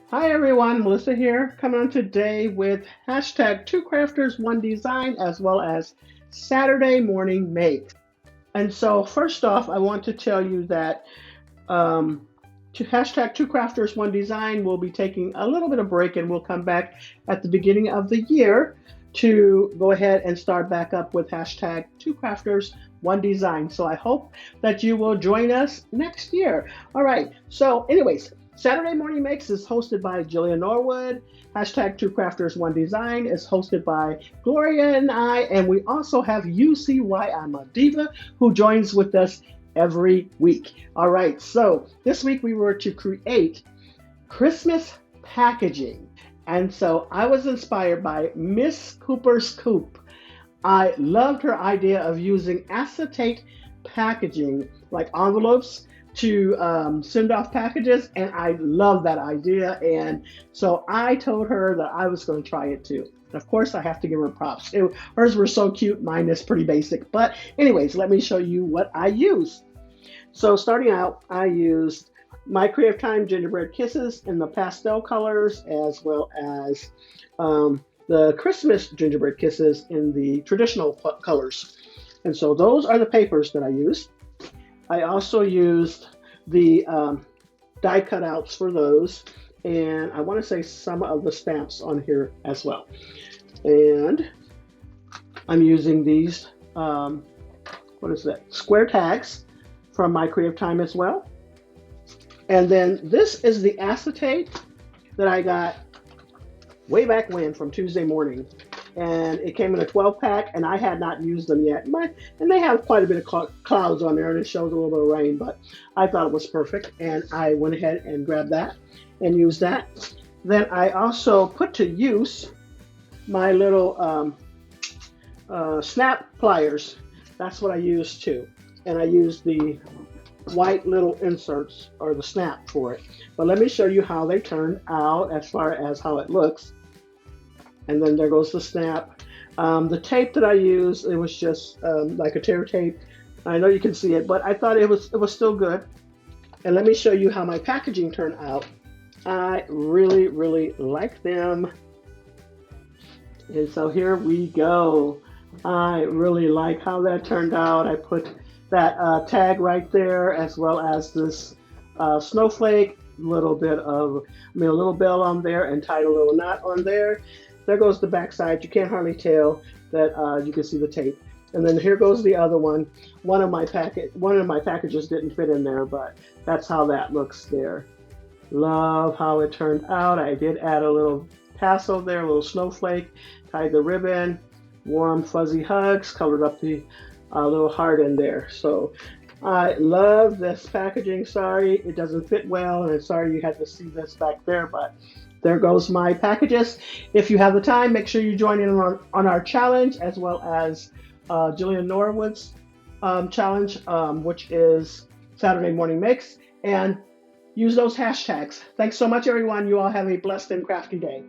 Hi everyone, Melissa here, coming on today with hashtag Two Crafters, One Design, as well as Saturday Morning Make. And so, first off, I want to tell you that to hashtag Two Crafters, One Design will be taking a little bit of break and we'll come back at the beginning of the year to go ahead and start back up with hashtag Two Crafters, One Design. So I hope that you will join us next year. All right. So, anyways, Saturday Morning Makes is hosted by Jillian Norwood. Hashtag Two Crafters One Design is hosted by Gloria and I. And we also have UCY I'm a Diva who joins with us every week. All right. So this week we were to create Christmas packaging. And so I was inspired by Miss Cooper's Coop. I loved her idea of using acetate packaging, like envelopes, to send off packages, and I love that idea. And so I told her that I was going to try it too. And of course, I have to give her props. Hers were so cute. Mine is pretty basic. But anyways, let me show you what I used. So starting out, I used my Creative Time Gingerbread Kisses in the pastel colors, as well as the Christmas gingerbread kisses in the traditional colors. And so those are the papers that I used. I also used the die cutouts for those, and I want to say some of the stamps on here as well. And I'm using these, what is that, square tags from my Creative Time as well. And then this is the acetate that I got way back when from Tuesday morning. And it came in a 12 pack, and I had not used them yet. And they have quite a bit of clouds on there, and it shows a little bit of rain, but I thought it was perfect. And I went ahead and grabbed that and used that. Then I also put to use my little snap pliers. That's what I used too. And I used the white little inserts or the snap for it. But let me show you how they turned out as far as how it looks. And then there goes the snap. The tape that I used, it was just like a tear tape. I know you can see it, but I thought it was still good. And let me show you how my packaging turned out. I really, really like them. And so here we go. I really like how that turned out. I put that tag right there, as well as this snowflake, a little bell on there, and tied a little knot on there. There goes the back side. You can't hardly tell that you can see the tape. And then here goes the other one. One of my packages didn't fit in there, but that's how that looks there. Love how it turned out. I did add a little tassel there, a little snowflake, tied the ribbon, warm fuzzy hugs, colored up the little heart in there. So I love this packaging. Sorry it doesn't fit well, and I'm sorry you had to see this back there, but there goes my packages. If you have the time, make sure you join in on our challenge, as well as Jillian Norwood's challenge, which is Saturday Morning Mix, and use those hashtags. Thanks so much, everyone. You all have a blessed and crafty day.